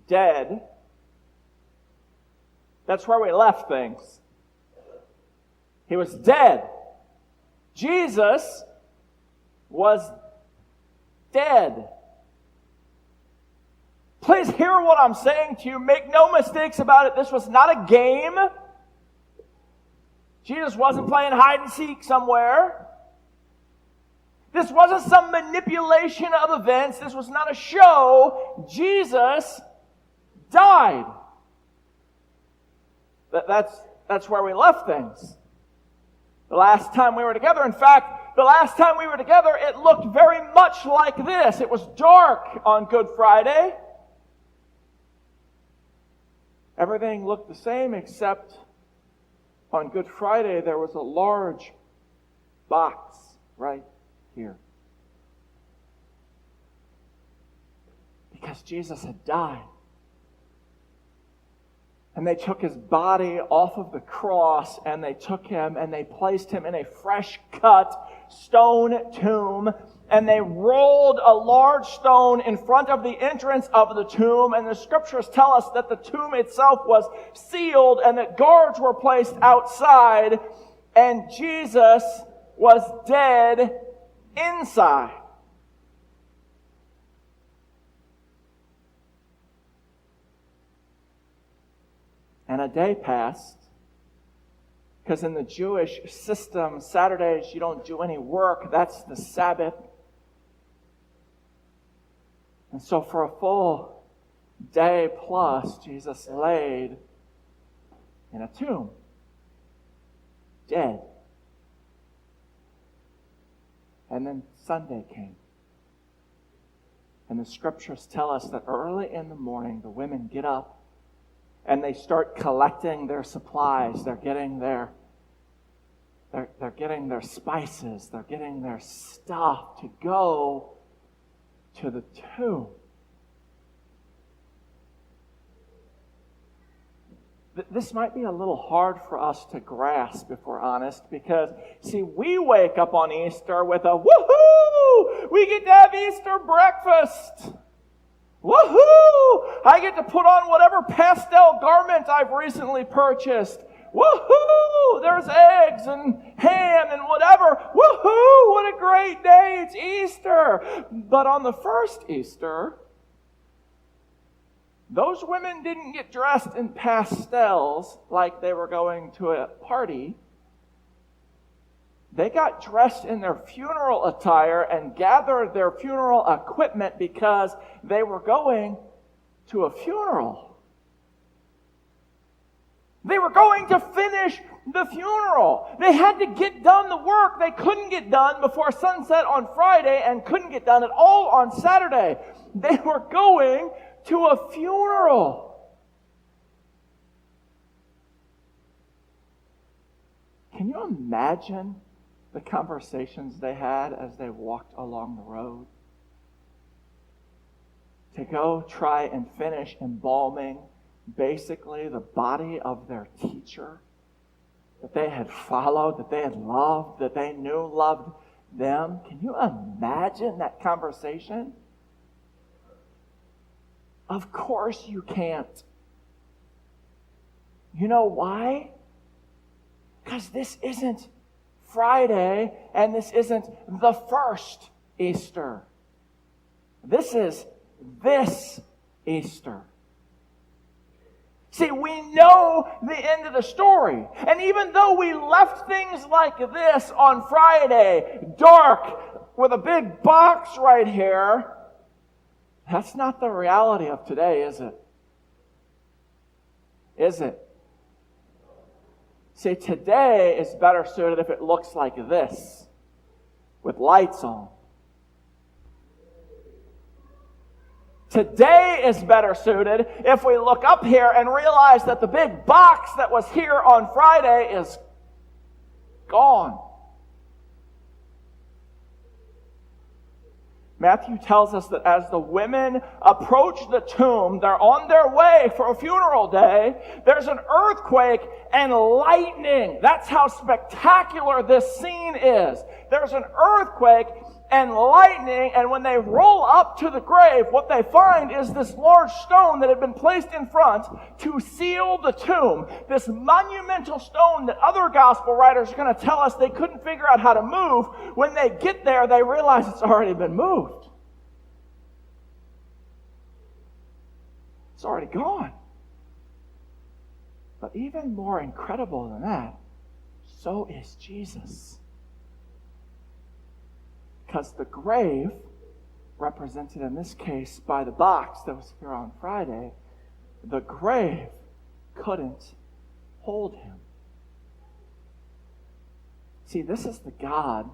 dead. That's where we left things. He was dead. Jesus was dead. Please hear what I'm saying to you. Make no mistakes about it. This was not a game. Jesus wasn't playing hide and seek somewhere. This wasn't some manipulation of events. This was not a show. Jesus died. That's where we left things. The last time we were together, in fact, the last time we were together, it looked very much like this. It was dark on Good Friday. Everything looked the same except on Good Friday there was a large box right here. Because Jesus had died. And they took his body off of the cross, and they took him and they placed him in a fresh cut stone tomb, and they rolled a large stone in front of the entrance of the tomb, and the scriptures tell us that the tomb itself was sealed and that guards were placed outside, and Jesus was dead inside. And a day passed, because in the Jewish system, Saturdays you don't do any work. That's the Sabbath. And so for a full day plus, Jesus laid in a tomb, dead. And then Sunday came. And the scriptures tell us that early in the morning, the women get up and they start collecting their supplies. They're getting their spices. They're getting their stuff to go to the tomb. This might be a little hard for us to grasp, if we're honest, because, see, we wake up on Easter with a woohoo! We get to have Easter breakfast. Woohoo! I get to put on whatever pastel garment I've recently purchased. Woohoo! There's eggs and ham and whatever. Woohoo! What a great day! It's Easter. But on the first Easter, those women didn't get dressed in pastels like they were going to a party. They got dressed in their funeral attire and gathered their funeral equipment because they were going to a funeral. They were going to finish the funeral. They had to get done the work they couldn't get done before sunset on Friday and couldn't get done at all on Saturday. They were going to a funeral. Can you imagine the conversations they had as they walked along the road? To go try and finish embalming basically the body of their teacher that they had followed, that they had loved, that they knew loved them. Can you imagine that conversation? Of course you can't. You know why? Because this isn't Friday, and this isn't the first Easter. This is this Easter. See, we know the end of the story. And even though we left things like this on Friday, dark, with a big box right here, that's not the reality of today, is it? Is it? See, today is better suited if it looks like this, with lights on. Today is better suited if we look up here and realize that the big box that was here on Friday is gone. Matthew tells us that as the women approach the tomb, they're on their way for a funeral day. There's an earthquake and lightning. That's how spectacular this scene is. There's an earthquake and lightning, and when they roll up to the grave, what they find is this large stone that had been placed in front to seal the tomb. This monumental stone that other gospel writers are going to tell us they couldn't figure out how to move. When they get there, they realize it's already been moved. It's already gone. But even more incredible than that, so is Jesus. Because the grave, represented in this case by the box that was here on Friday, the grave couldn't hold him. See, this is the God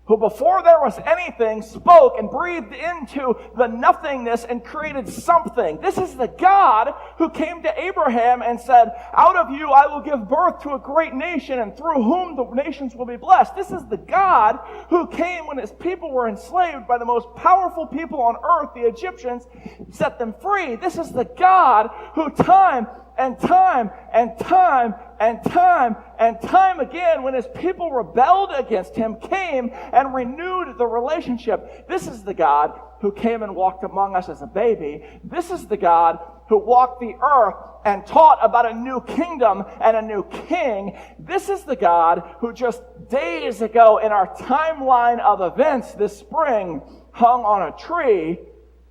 who before there was anything spoke and breathed into the nothingness and created something. This is the God who came to Abraham and said, out of you I will give birth to a great nation, and through whom the nations will be blessed. This is the God who came when his people were enslaved by the most powerful people on earth, the Egyptians, set them free. This is the God who time and time and time and time and time again, when his people rebelled against him, came and renewed the relationship. This is the God who came and walked among us as a baby. This is the God who walked the earth and taught about a new kingdom and a new king. This is the God who just days ago in our timeline of events this spring hung on a tree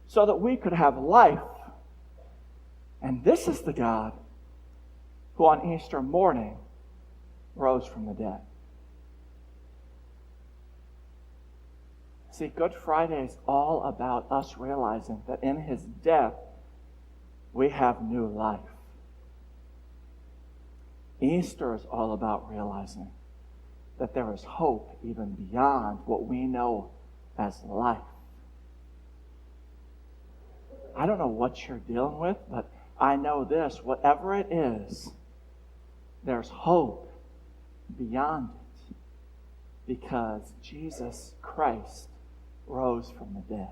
so that we could have life. And this is the God who on Easter morning rose from the dead. See, Good Friday is all about us realizing that in his death, we have new life. Easter is all about realizing that there is hope even beyond what we know as life. I don't know what you're dealing with, but I know this, whatever it is, there's hope beyond it because Jesus Christ rose from the dead.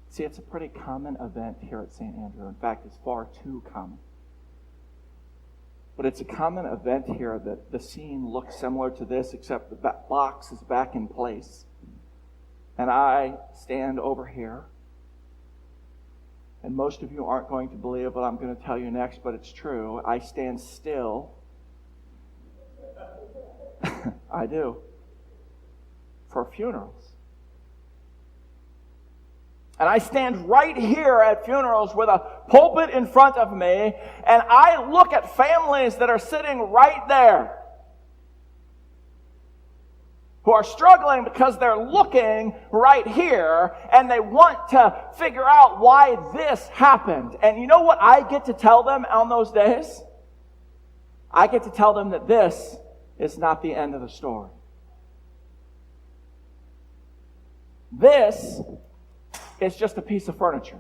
See, it's a pretty common event here at St. Andrew. In fact, it's far too common. But it's a common event here that the scene looks similar to this, except the box is back in place. And I stand over here. And most of you aren't going to believe what I'm going to tell you next, but it's true. I stand still. I do. For funerals. And I stand right here at funerals with a pulpit in front of me, and I look at families that are sitting right there who are struggling because they're looking right here and they want to figure out why this happened. And you know what I get to tell them on those days? I get to tell them that this is not the end of the story. This is just a piece of furniture.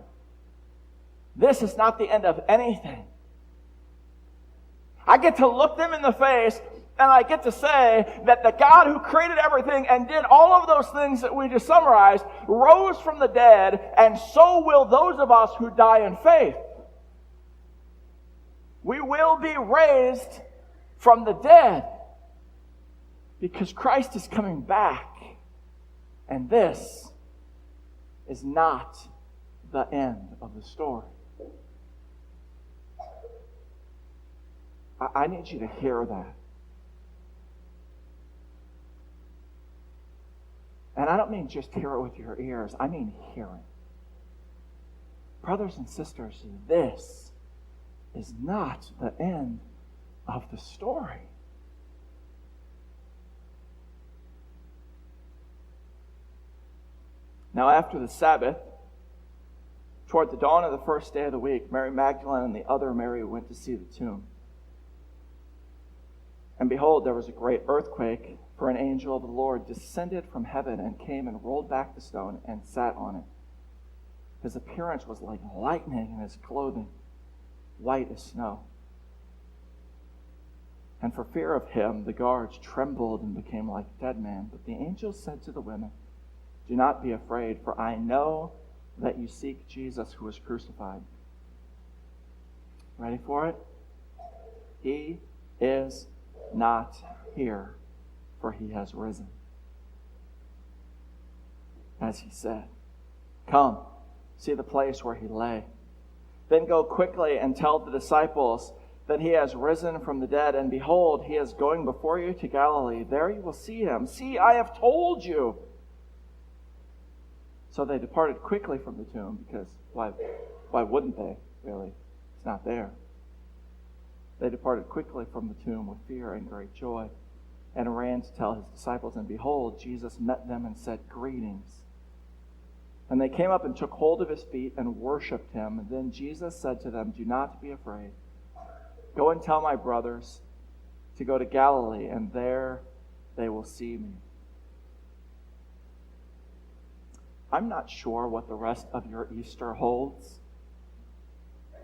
This is not the end of anything. I get to look them in the face and I get to say that the God who created everything and did all of those things that we just summarized rose from the dead, and so will those of us who die in faith. We will be raised from the dead because Christ is coming back. And this is not the end of the story. I need you to hear that. And I don't mean just hear it with your ears. I mean hearing. Brothers and sisters, this is not the end of the story. Now, after the Sabbath, toward the dawn of the first day of the week, Mary Magdalene and the other Mary went to see the tomb. And behold, there was a great earthquake, for an angel of the Lord descended from heaven and came and rolled back the stone and sat on it. His appearance was like lightning, and his clothing white as snow. And for fear of him, the guards trembled and became like dead men. But the angel said to the women, "Do not be afraid, for I know that you seek Jesus who was crucified." Ready for it? He is not here. for he has risen, as he said. Come, see the place where he lay. Then go quickly and tell the disciples that he has risen from the dead, and behold, he is going before you to Galilee. There you will see him. See, I have told you. So they departed quickly from the tomb, because why wouldn't they, really? It's not there. They departed quickly from the tomb with fear and great joy, and ran to tell his disciples, and behold, Jesus met them and said, Greetings. And they came up and took hold of his feet and worshipped him. And then Jesus said to them, Do not be afraid. Go and tell my brothers to go to Galilee, and there they will see me. I'm not sure what the rest of your Easter holds.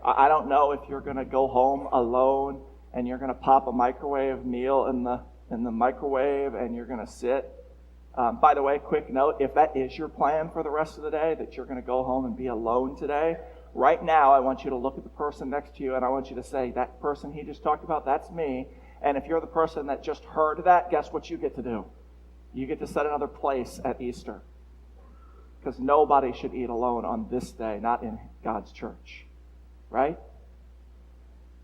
I don't know if you're going to go home alone and you're going to pop a microwave meal in the microwave and you're going to sit. By the way, quick note, if that is your plan for the rest of the day, that you're going to go home and be alone today, right now I want you to look at the person next to you and I want you to say, that person he just talked about, that's me. And if you're the person that just heard that, guess what you get to do? You get to set another place at Easter. Because nobody should eat alone on this day, not in God's church. Right?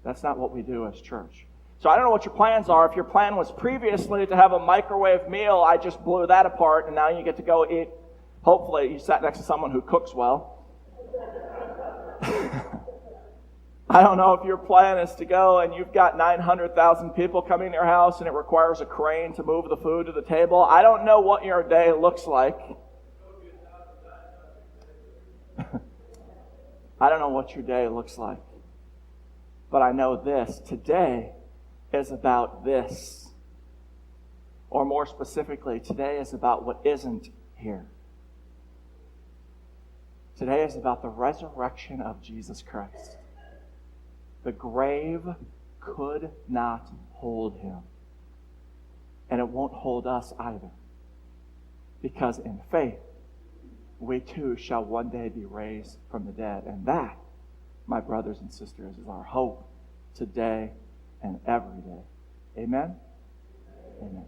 That's not what we do as church. So I don't know what your plans are. If your plan was previously to have a microwave meal, I just blew that apart, and now you get to go eat. Hopefully you sat next to someone who cooks well. I don't know if your plan is to go and you've got 900,000 people coming to your house and it requires a crane to move the food to the table. I don't know what your day looks like. I don't know what your day looks like. But I know this. Today is about this. Or more specifically, today is about what isn't here. Today is about the resurrection of Jesus Christ. The grave could not hold him. And it won't hold us either. Because in faith, we too shall one day be raised from the dead. And that, my brothers and sisters, is our hope today and every day. Amen? Amen.